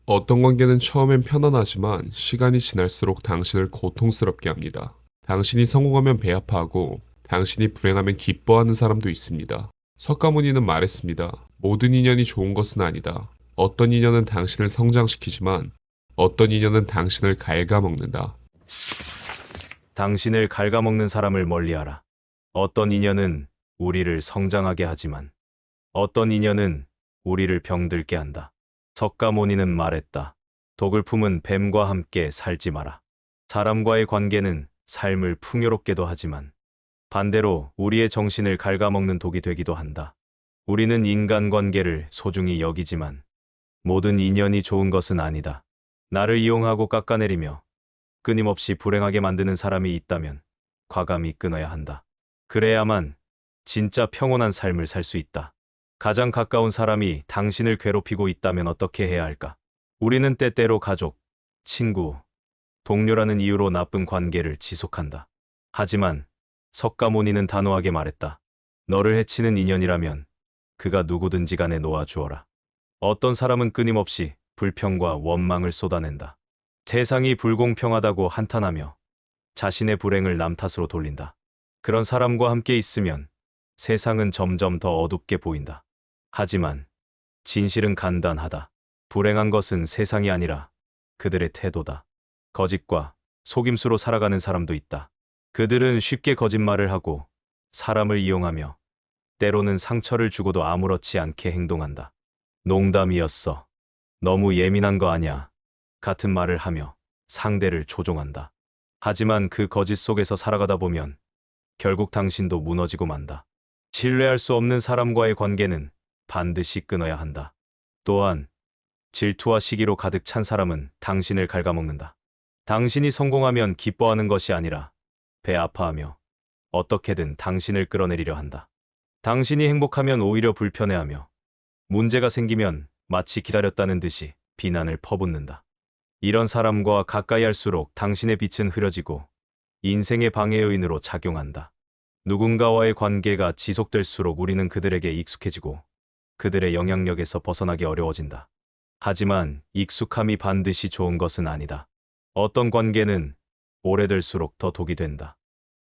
어떤 관계는 처음엔 편안하지만 시간이 지날수록 당신을 고통스럽게 합니다. 당신이 성공하면 배아파하고 당신이 불행하면 기뻐하는 사람도 있습니다. 석가모니는 말했습니다. 모든 인연이 좋은 것은 아니다. 어떤 인연은 당신을 성장시키지만 어떤 인연은 당신을 갉아먹는다. 당신을 갉아먹는 사람을 멀리하라. 어떤 인연은 우리를 성장하게 하지만 어떤 인연은 우리를 병들게 한다. 석가모니는 말했다. 독을 품은 뱀과 함께 살지 마라. 사람과의 관계는 삶을 풍요롭게도 하지만 반대로 우리의 정신을 갉아먹는 독이 되기도 한다. 우리는 인간관계를 소중히 여기지만 모든 인연이 좋은 것은 아니다. 나를 이용하고 깎아내리며 끊임없이 불행하게 만드는 사람이 있다면 과감히 끊어야 한다. 그래야만 진짜 평온한 삶을 살 수 있다. 가장 가까운 사람이 당신을 괴롭히고 있다면 어떻게 해야 할까? 우리는 때때로 가족, 친구, 동료라는 이유로 나쁜 관계를 지속한다. 하지만 석가모니는 단호하게 말했다. 너를 해치는 인연이라면 그가 누구든지 간에 놓아주어라. 어떤 사람은 끊임없이 불평과 원망을 쏟아낸다. 세상이 불공평하다고 한탄하며 자신의 불행을 남 탓으로 돌린다. 그런 사람과 함께 있으면 세상은 점점 더 어둡게 보인다. 하지만 진실은 간단하다. 불행한 것은 세상이 아니라 그들의 태도다. 거짓과 속임수로 살아가는 사람도 있다. 그들은 쉽게 거짓말을 하고 사람을 이용하며 때로는 상처를 주고도 아무렇지 않게 행동한다. 농담이었어. 너무 예민한 거 아냐. 같은 말을 하며 상대를 조종한다. 하지만 그 거짓 속에서 살아가다 보면 결국 당신도 무너지고 만다. 신뢰할 수 없는 사람과의 관계는 반드시 끊어야 한다. 또한 질투와 시기로 가득 찬 사람은 당신을 갉아먹는다. 당신이 성공하면 기뻐하는 것이 아니라 배 아파하며 어떻게든 당신을 끌어내리려 한다. 당신이 행복하면 오히려 불편해하며 문제가 생기면 마치 기다렸다는 듯이 비난을 퍼붓는다. 이런 사람과 가까이 할수록 당신의 빛은 흐려지고 인생의 방해 요인으로 작용한다. 누군가와의 관계가 지속될수록 우리는 그들에게 익숙해지고 그들의 영향력에서 벗어나기 어려워진다. 하지만 익숙함이 반드시 좋은 것은 아니다. 어떤 관계는 오래될수록 더 독이 된다.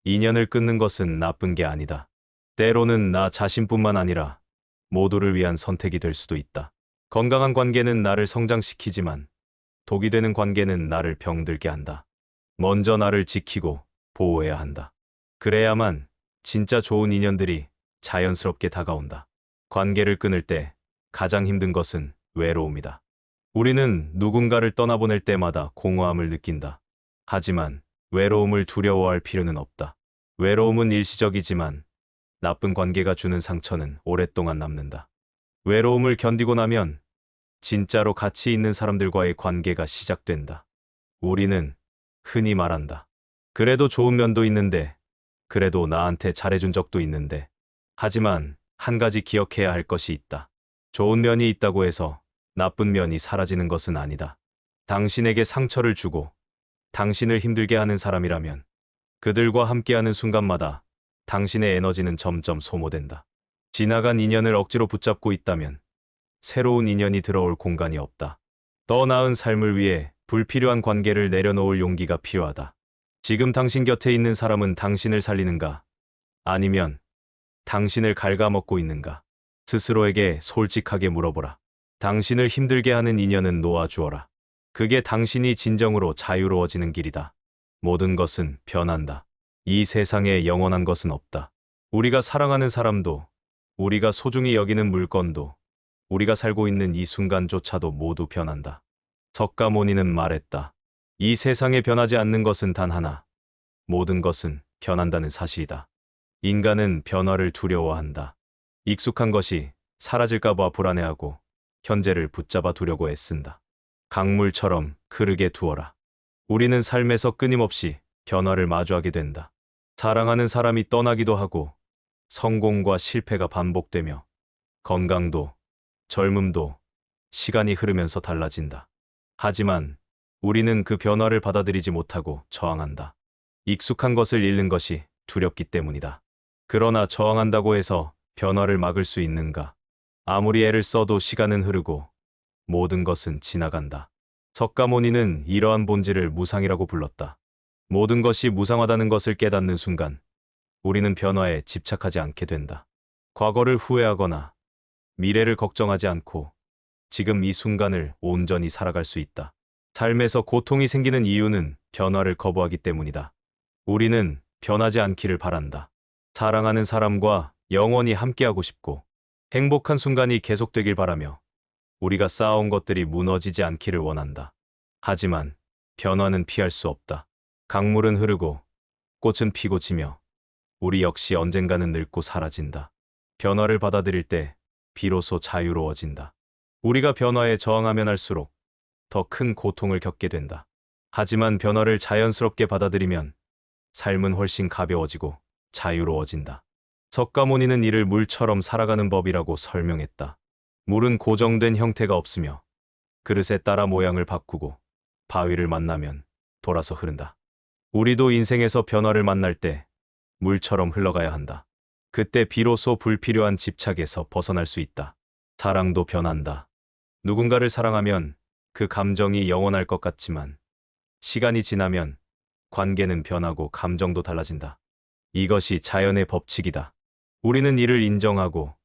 인연을 끊는 것은 나쁜 게 아니다. 때로는 나 자신뿐만 아니라 모두를 위한 선택이 될 수도 있다. 건강한 관계는 나를 성장시키지만 독이 되는 관계는 나를 병들게 한다. 먼저 나를 지키고 보호해야 한다. 그래야만 진짜 좋은 인연들이 자연스럽게 다가온다. 관계를 끊을 때 가장 힘든 것은 외로움이다. 우리는 누군가를 떠나보낼 때마다 공허함을 느낀다. 하지만 외로움을 두려워할 필요는 없다. 외로움은 일시적이지만 나쁜 관계가 주는 상처는 오랫동안 남는다. 외로움을 견디고 나면 진짜로 가치 있는 사람들과의 관계가 시작된다. 우리는 흔히 말한다. 그래도 좋은 면도 있는데, 그래도 나한테 잘해준 적도 있는데. 하지만 한 가지 기억해야 할 것이 있다. 좋은 면이 있다고 해서 나쁜 면이 사라지는 것은 아니다. 당신에게 상처를 주고 당신을 힘들게 하는 사람이라면 그들과 함께하는 순간마다 당신의 에너지는 점점 소모된다. 지나간 인연을 억지로 붙잡고 있다면 새로운 인연이 들어올 공간이 없다. 더 나은 삶을 위해 불필요한 관계를 내려놓을 용기가 필요하다. 지금 당신 곁에 있는 사람은 당신을 살리는가? 아니면 당신을 갉아먹고 있는가? 스스로에게 솔직하게 물어보라. 당신을 힘들게 하는 인연은 놓아주어라. 그게 당신이 진정으로 자유로워지는 길이다. 모든 것은 변한다. 이 세상에 영원한 것은 없다. 우리가 사랑하는 사람도, 우리가 소중히 여기는 물건도, 우리가 살고 있는 이 순간조차도 모두 변한다. 석가모니는 말했다. 이 세상에 변하지 않는 것은 단 하나. 모든 것은 변한다는 사실이다. 인간은 변화를 두려워한다. 익숙한 것이 사라질까 봐 불안해하고 현재를 붙잡아 두려고 애쓴다. 강물처럼 흐르게 두어라. 우리는 삶에서 끊임없이 변화를 마주하게 된다. 사랑하는 사람이 떠나기도 하고 성공과 실패가 반복되며 건강도 젊음도 시간이 흐르면서 달라진다. 하지만 우리는 그 변화를 받아들이지 못하고 저항한다. 익숙한 것을 잃는 것이 두렵기 때문이다. 그러나 저항한다고 해서 변화를 막을 수 있는가? 아무리 애를 써도 시간은 흐르고 모든 것은 지나간다. 석가모니는 이러한 본질을 무상이라고 불렀다. 모든 것이 무상하다는 것을 깨닫는 순간 우리는 변화에 집착하지 않게 된다. 과거를 후회하거나 미래를 걱정하지 않고 지금 이 순간을 온전히 살아갈 수 있다. 삶에서 고통이 생기는 이유는 변화를 거부하기 때문이다. 우리는 변하지 않기를 바란다. 사랑하는 사람과 영원히 함께하고 싶고 행복한 순간이 계속되길 바라며 우리가 쌓아온 것들이 무너지지 않기를 원한다. 하지만 변화는 피할 수 없다. 강물은 흐르고 꽃은 피고 지며 우리 역시 언젠가는 늙고 사라진다. 변화를 받아들일 때 비로소 자유로워진다. 우리가 변화에 저항하면 할수록 더 큰 고통을 겪게 된다. 하지만 변화를 자연스럽게 받아들이면 삶은 훨씬 가벼워지고 자유로워진다. 석가모니는 이를 물처럼 살아가는 법이라고 설명했다. 물은 고정된 형태가 없으며 그릇에 따라 모양을 바꾸고 바위를 만나면 돌아서 흐른다. 우리도 인생에서 변화를 만날 때 물처럼 흘러가야 한다. 그때 비로소 불필요한 집착에서 벗어날 수 있다. 사랑도 변한다. 누군가를 사랑하면 그 감정이 영원할 것 같지만 시간이 지나면 관계는 변하고 감정도 달라진다. 이것이 자연의 법칙이다. 우리는 이를 인정하고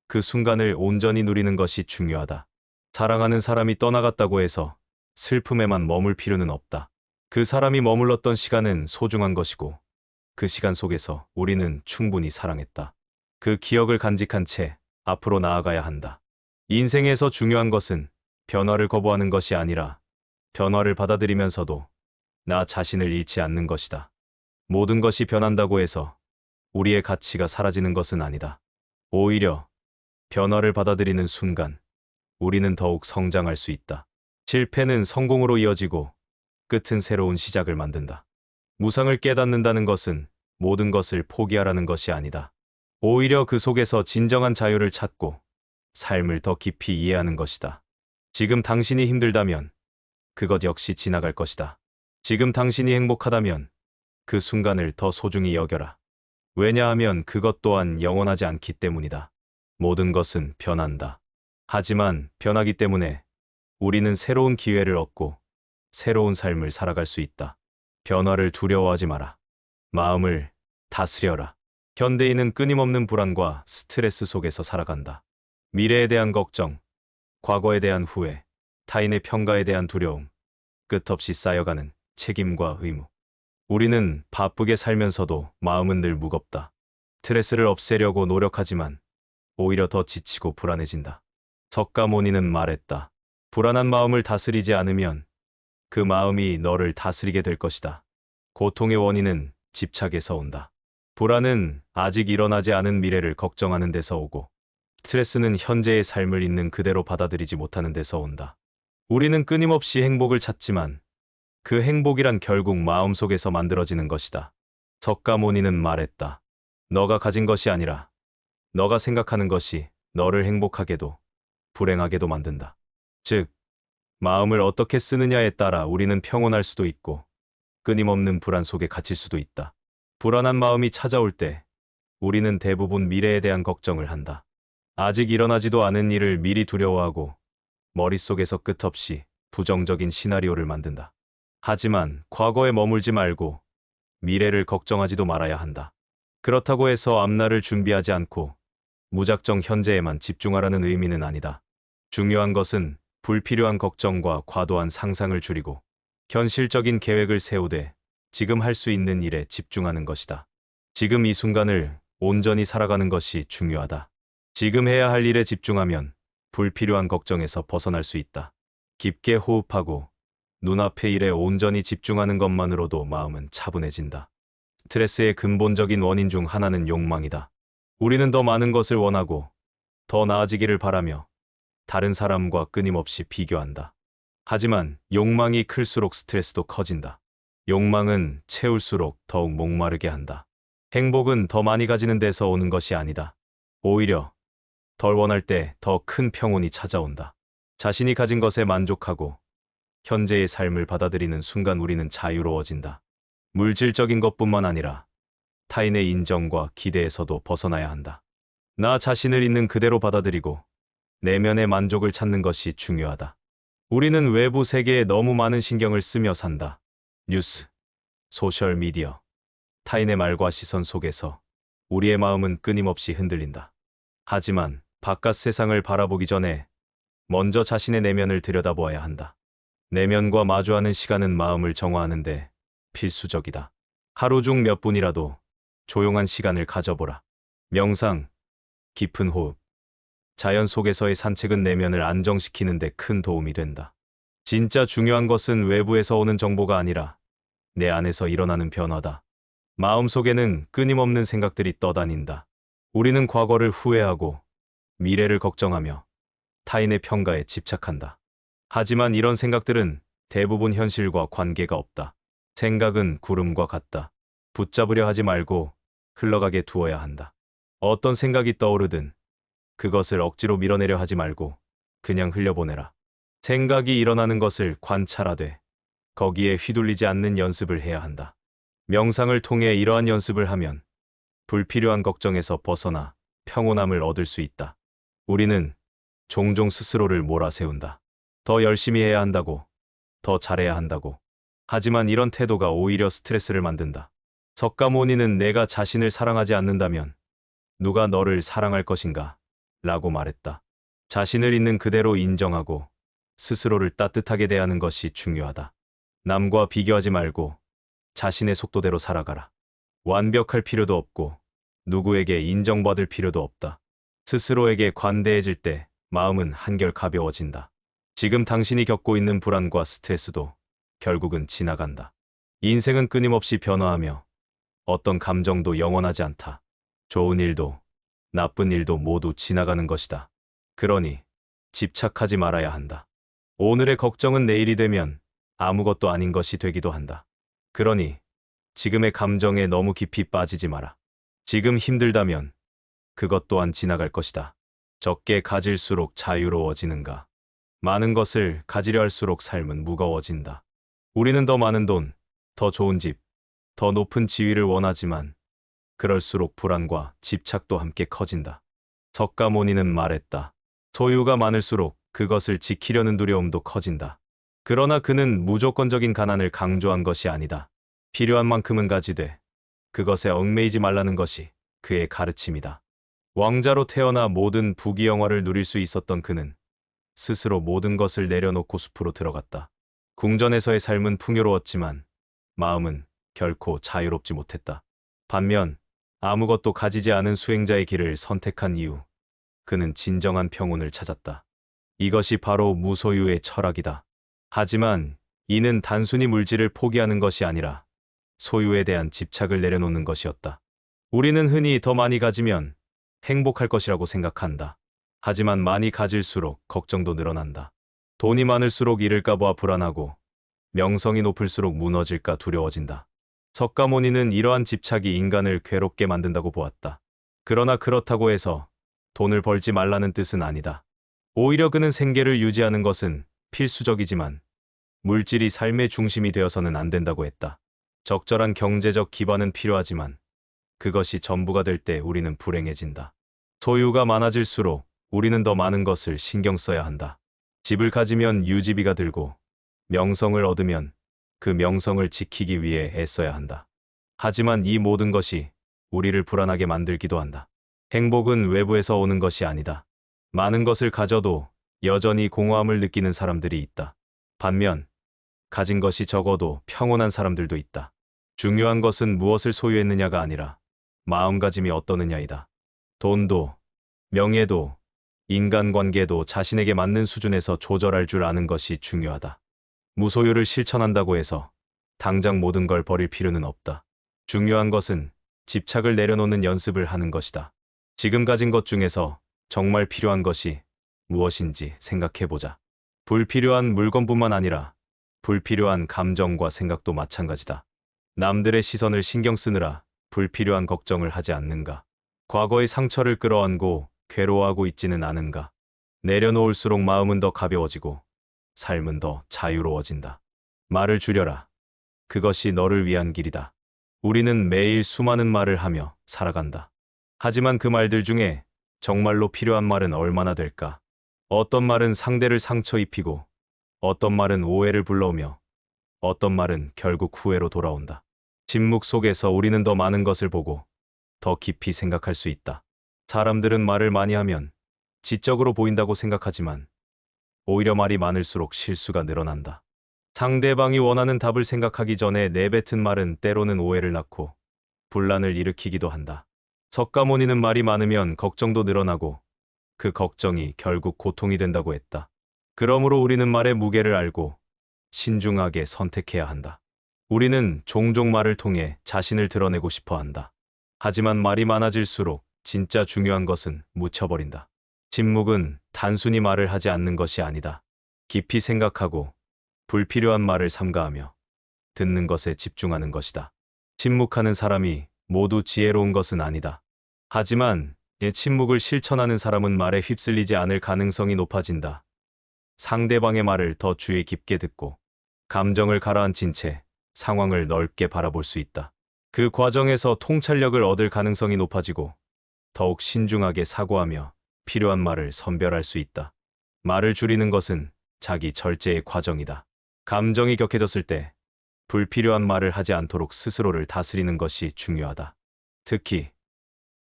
그 순간을 온전히 누리는 것이 중요하다. 사랑하는 사람이 떠나갔다고 해서 슬픔에만 머물 필요는 없다. 그 사람이 머물렀던 시간은 소중한 것이고 그 시간 속에서 우리는 충분히 사랑했다. 그 기억을 간직한 채 앞으로 나아가야 한다. 인생에서 중요한 것은 변화를 거부하는 것이 아니라 변화를 받아들이면서도 나 자신을 잃지 않는 것이다. 모든 것이 변한다고 해서 우리의 가치가 사라지는 것은 아니다. 오히려 변화를 받아들이는 순간 우리는 더욱 성장할 수 있다. 실패는 성공으로 이어지고 끝은 새로운 시작을 만든다. 무상을 깨닫는다는 것은 모든 것을 포기하라는 것이 아니다. 오히려 그 속에서 진정한 자유를 찾고 삶을 더 깊이 이해하는 것이다. 지금 당신이 힘들다면 그것 역시 지나갈 것이다. 지금 당신이 행복하다면 그 순간을 더 소중히 여겨라. 왜냐하면 그것 또한 영원하지 않기 때문이다. 모든 것은 변한다. 하지만 변하기 때문에 우리는 새로운 기회를 얻고 새로운 삶을 살아갈 수 있다. 변화를 두려워하지 마라. 마음을 다스려라. 현대인은 끊임없는 불안과 스트레스 속에서 살아간다. 미래에 대한 걱정, 과거에 대한 후회, 타인의 평가에 대한 두려움, 끝없이 쌓여가는 책임과 의무. 우리는 바쁘게 살면서도 마음은 늘 무겁다. 스트레스를 없애려고 노력하지만 오히려 더 지치고 불안해진다. 석가모니는 말했다. 불안한 마음을 다스리지 않으면 그 마음이 너를 다스리게 될 것이다. 고통의 원인은 집착에서 온다. 불안은 아직 일어나지 않은 미래를 걱정하는 데서 오고, 스트레스는 현재의 삶을 있는 그대로 받아들이지 못하는 데서 온다. 우리는 끊임없이 행복을 찾지만 그 행복이란 결국 마음속에서 만들어지는 것이다. 석가모니는 말했다. 너가 가진 것이 아니라 너가 생각하는 것이 너를 행복하게도 불행하게도 만든다. 즉, 마음을 어떻게 쓰느냐에 따라 우리는 평온할 수도 있고 끊임없는 불안 속에 갇힐 수도 있다. 불안한 마음이 찾아올 때 우리는 대부분 미래에 대한 걱정을 한다. 아직 일어나지도 않은 일을 미리 두려워하고 머릿속에서 끝없이 부정적인 시나리오를 만든다. 하지만 과거에 머물지 말고 미래를 걱정하지도 말아야 한다. 그렇다고 해서 앞날을 준비하지 않고 무작정 현재에만 집중하라는 의미는 아니다. 중요한 것은 불필요한 걱정과 과도한 상상을 줄이고 현실적인 계획을 세우되 지금 할 수 있는 일에 집중하는 것이다. 지금 이 순간을 온전히 살아가는 것이 중요하다. 지금 해야 할 일에 집중하면 불필요한 걱정에서 벗어날 수 있다. 깊게 호흡하고 눈앞의 일에 온전히 집중하는 것만으로도 마음은 차분해진다. 스트레스의 근본적인 원인 중 하나는 욕망이다. 우리는 더 많은 것을 원하고 더 나아지기를 바라며 다른 사람과 끊임없이 비교한다. 하지만 욕망이 클수록 스트레스도 커진다. 욕망은 채울수록 더욱 목마르게 한다. 행복은 더 많이 가지는 데서 오는 것이 아니다. 오히려 덜 원할 때 더 큰 평온이 찾아온다. 자신이 가진 것에 만족하고 현재의 삶을 받아들이는 순간 우리는 자유로워진다. 물질적인 것뿐만 아니라 타인의 인정과 기대에서도 벗어나야 한다. 나 자신을 있는 그대로 받아들이고 내면의 만족을 찾는 것이 중요하다. 우리는 외부 세계에 너무 많은 신경을 쓰며 산다. 뉴스, 소셜미디어, 타인의 말과 시선 속에서 우리의 마음은 끊임없이 흔들린다. 하지만 바깥 세상을 바라보기 전에 먼저 자신의 내면을 들여다보아야 한다. 내면과 마주하는 시간은 마음을 정화하는데 필수적이다. 하루 중 몇 분이라도 조용한 시간을 가져보라. 명상, 깊은 호흡, 자연 속에서의 산책은 내면을 안정시키는 데 큰 도움이 된다. 진짜 중요한 것은 외부에서 오는 정보가 아니라 내 안에서 일어나는 변화다. 마음속에는 끊임없는 생각들이 떠다닌다. 우리는 과거를 후회하고 미래를 걱정하며 타인의 평가에 집착한다. 하지만 이런 생각들은 대부분 현실과 관계가 없다. 생각은 구름과 같다. 붙잡으려 하지 말고 흘러가게 두어야 한다. 어떤 생각이 떠오르든 그것을 억지로 밀어내려 하지 말고 그냥 흘려보내라. 생각이 일어나는 것을 관찰하되 거기에 휘둘리지 않는 연습을 해야 한다. 명상을 통해 이러한 연습을 하면 불필요한 걱정에서 벗어나 평온함을 얻을 수 있다. 우리는 종종 스스로를 몰아세운다. 더 열심히 해야 한다고, 더 잘해야 한다고. 하지만 이런 태도가 오히려 스트레스를 만든다. 석가모니는 내가 자신을 사랑하지 않는다면 누가 너를 사랑할 것인가? 라고 말했다. 자신을 있는 그대로 인정하고 스스로를 따뜻하게 대하는 것이 중요하다. 남과 비교하지 말고 자신의 속도대로 살아가라. 완벽할 필요도 없고 누구에게 인정받을 필요도 없다. 스스로에게 관대해질 때 마음은 한결 가벼워진다. 지금 당신이 겪고 있는 불안과 스트레스도 결국은 지나간다. 인생은 끊임없이 변화하며 어떤 감정도 영원하지 않다. 좋은 일도 나쁜 일도 모두 지나가는 것이다. 그러니 집착하지 말아야 한다. 오늘의 걱정은 내일이 되면 아무것도 아닌 것이 되기도 한다. 그러니 지금의 감정에 너무 깊이 빠지지 마라. 지금 힘들다면 그것 또한 지나갈 것이다. 적게 가질수록 자유로워지는가? 많은 것을 가지려 할수록 삶은 무거워진다. 우리는 더 많은 돈, 더 좋은 집, 더 높은 지위를 원하지만 그럴수록 불안과 집착도 함께 커진다. 석가모니는 말했다. 소유가 많을수록 그것을 지키려는 두려움도 커진다. 그러나 그는 무조건적인 가난을 강조한 것이 아니다. 필요한 만큼은 가지되 그것에 얽매이지 말라는 것이 그의 가르침이다. 왕자로 태어나 모든 부귀영화를 누릴 수 있었던 그는 스스로 모든 것을 내려놓고 숲으로 들어갔다. 궁전에서의 삶은 풍요로웠지만 마음은 결코 자유롭지 못했다. 반면 아무것도 가지지 않은 수행자의 길을 선택한 이후 그는 진정한 평온을 찾았다. 이것이 바로 무소유의 철학이다. 하지만 이는 단순히 물질을 포기하는 것이 아니라 소유에 대한 집착을 내려놓는 것이었다. 우리는 흔히 더 많이 가지면 행복할 것이라고 생각한다. 하지만 많이 가질수록 걱정도 늘어난다. 돈이 많을수록 잃을까 봐 불안하고 명성이 높을수록 무너질까 두려워진다. 석가모니는 이러한 집착이 인간을 괴롭게 만든다고 보았다. 그러나 그렇다고 해서 돈을 벌지 말라는 뜻은 아니다. 오히려 그는 생계를 유지하는 것은 필수적이지만 물질이 삶의 중심이 되어서는 안 된다고 했다. 적절한 경제적 기반은 필요하지만 그것이 전부가 될 때 우리는 불행해진다. 소유가 많아질수록 우리는 더 많은 것을 신경 써야 한다. 집을 가지면 유지비가 들고 명성을 얻으면 그 명성을 지키기 위해 애써야 한다. 하지만 이 모든 것이 우리를 불안하게 만들기도 한다. 행복은 외부에서 오는 것이 아니다. 많은 것을 가져도 여전히 공허함을 느끼는 사람들이 있다. 반면 가진 것이 적어도 평온한 사람들도 있다. 중요한 것은 무엇을 소유했느냐가 아니라 마음가짐이 어떠느냐이다. 돈도, 명예도, 인간관계도 자신에게 맞는 수준에서 조절할 줄 아는 것이 중요하다. 무소유를 실천한다고 해서 당장 모든 걸 버릴 필요는 없다. 중요한 것은 집착을 내려놓는 연습을 하는 것이다. 지금 가진 것 중에서 정말 필요한 것이 무엇인지 생각해보자. 불필요한 물건뿐만 아니라 불필요한 감정과 생각도 마찬가지다. 남들의 시선을 신경 쓰느라 불필요한 걱정을 하지 않는가? 과거의 상처를 끌어안고 괴로워하고 있지는 않은가? 내려놓을수록 마음은 더 가벼워지고 삶은 더 자유로워진다. 말을 줄여라. 그것이 너를 위한 길이다. 우리는 매일 수많은 말을 하며 살아간다. 하지만 그 말들 중에 정말로 필요한 말은 얼마나 될까? 어떤 말은 상대를 상처 입히고, 어떤 말은 오해를 불러오며, 어떤 말은 결국 후회로 돌아온다. 침묵 속에서 우리는 더 많은 것을 보고 더 깊이 생각할 수 있다. 사람들은 말을 많이 하면 지적으로 보인다고 생각하지만 오히려 말이 많을수록 실수가 늘어난다. 상대방이 원하는 답을 생각하기 전에 내뱉은 말은 때로는 오해를 낳고 분란을 일으키기도 한다. 석가모니는 말이 많으면 걱정도 늘어나고 그 걱정이 결국 고통이 된다고 했다. 그러므로 우리는 말의 무게를 알고 신중하게 선택해야 한다. 우리는 종종 말을 통해 자신을 드러내고 싶어 한다. 하지만 말이 많아질수록 진짜 중요한 것은 묻혀버린다. 침묵은 단순히 말을 하지 않는 것이 아니다. 깊이 생각하고 불필요한 말을 삼가하며 듣는 것에 집중하는 것이다. 침묵하는 사람이 모두 지혜로운 것은 아니다. 하지만 이 침묵을 실천하는 사람은 말에 휩쓸리지 않을 가능성이 높아진다. 상대방의 말을 더 주의 깊게 듣고 감정을 가라앉힌 채 상황을 넓게 바라볼 수 있다. 그 과정에서 통찰력을 얻을 가능성이 높아지고 더욱 신중하게 사고하며 필요한 말을 선별할 수 있다. 말을 줄이는 것은 자기 절제의 과정이다. 감정이 격해졌을 때 불필요한 말을 하지 않도록 스스로를 다스리는 것이 중요하다. 특히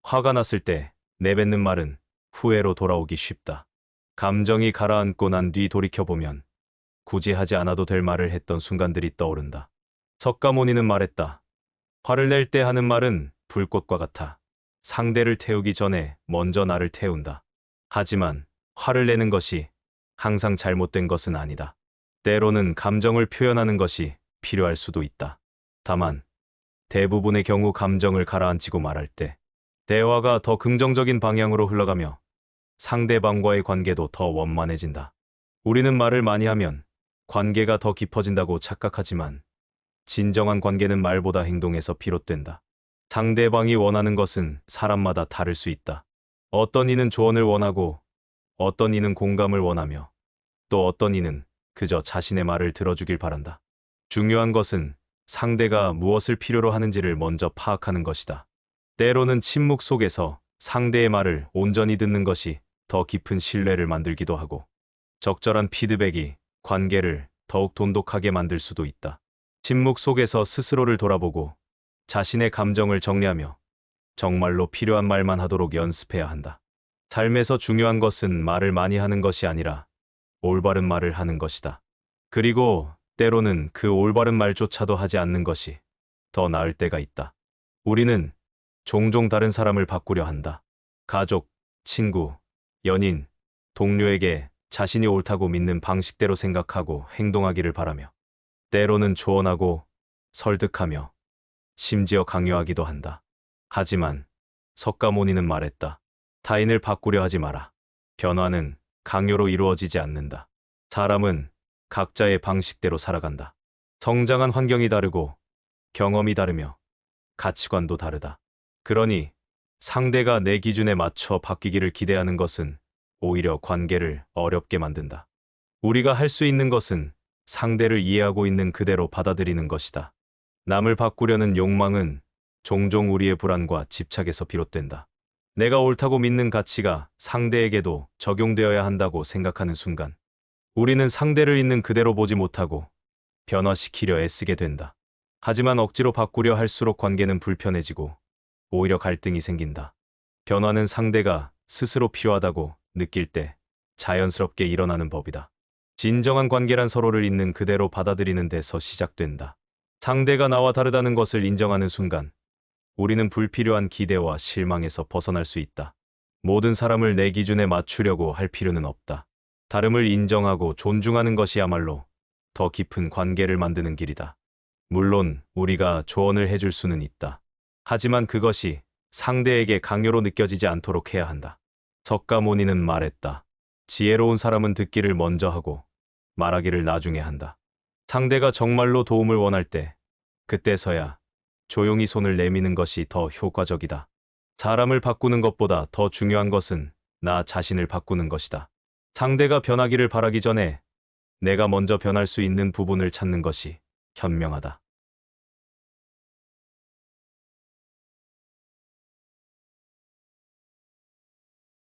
화가 났을 때 내뱉는 말은 후회로 돌아오기 쉽다. 감정이 가라앉고 난 뒤 돌이켜보면 굳이 하지 않아도 될 말을 했던 순간들이 떠오른다. 석가모니는 말했다. 화를 낼 때 하는 말은 불꽃과 같아. 상대를 태우기 전에 먼저 나를 태운다. 하지만 화를 내는 것이 항상 잘못된 것은 아니다. 때로는 감정을 표현하는 것이 필요할 수도 있다. 다만 대부분의 경우 감정을 가라앉히고 말할 때 대화가 더 긍정적인 방향으로 흘러가며 상대방과의 관계도 더 원만해진다. 우리는 말을 많이 하면 관계가 더 깊어진다고 착각하지만 진정한 관계는 말보다 행동에서 비롯된다. 상대방이 원하는 것은 사람마다 다를 수 있다. 어떤 이는 조언을 원하고 어떤 이는 공감을 원하며 또 어떤 이는 그저 자신의 말을 들어주길 바란다. 중요한 것은 상대가 무엇을 필요로 하는지를 먼저 파악하는 것이다. 때로는 침묵 속에서 상대의 말을 온전히 듣는 것이 더 깊은 신뢰를 만들기도 하고 적절한 피드백이 관계를 더욱 돈독하게 만들 수도 있다. 침묵 속에서 스스로를 돌아보고 자신의 감정을 정리하며 정말로 필요한 말만 하도록 연습해야 한다. 삶에서 중요한 것은 말을 많이 하는 것이 아니라 올바른 말을 하는 것이다. 그리고 때로는 그 올바른 말조차도 하지 않는 것이 더 나을 때가 있다. 우리는 종종 다른 사람을 바꾸려 한다. 가족, 친구, 연인, 동료에게 자신이 옳다고 믿는 방식대로 생각하고 행동하기를 바라며 때로는 조언하고 설득하며 심지어 강요하기도 한다. 하지만 석가모니는 말했다. 타인을 바꾸려 하지 마라. 변화는 강요로 이루어지지 않는다. 사람은 각자의 방식대로 살아간다. 성장한 환경이 다르고 경험이 다르며 가치관도 다르다. 그러니 상대가 내 기준에 맞춰 바뀌기를 기대하는 것은 오히려 관계를 어렵게 만든다. 우리가 할 수 있는 것은 상대를 이해하고 있는 그대로 받아들이는 것이다. 남을 바꾸려는 욕망은 종종 우리의 불안과 집착에서 비롯된다. 내가 옳다고 믿는 가치가 상대에게도 적용되어야 한다고 생각하는 순간 우리는 상대를 있는 그대로 보지 못하고 변화시키려 애쓰게 된다. 하지만 억지로 바꾸려 할수록 관계는 불편해지고 오히려 갈등이 생긴다. 변화는 상대가 스스로 필요하다고 느낄 때 자연스럽게 일어나는 법이다. 진정한 관계란 서로를 있는 그대로 받아들이는 데서 시작된다. 상대가 나와 다르다는 것을 인정하는 순간 우리는 불필요한 기대와 실망에서 벗어날 수 있다. 모든 사람을 내 기준에 맞추려고 할 필요는 없다. 다름을 인정하고 존중하는 것이야말로 더 깊은 관계를 만드는 길이다. 물론 우리가 조언을 해줄 수는 있다. 하지만 그것이 상대에게 강요로 느껴지지 않도록 해야 한다. 석가모니는 말했다. 지혜로운 사람은 듣기를 먼저 하고 말하기를 나중에 한다. 상대가 정말로 도움을 원할 때 그때서야 조용히 손을 내미는 것이 더 효과적이다. 사람을 바꾸는 것보다 더 중요한 것은 나 자신을 바꾸는 것이다. 상대가 변하기를 바라기 전에 내가 먼저 변할 수 있는 부분을 찾는 것이 현명하다.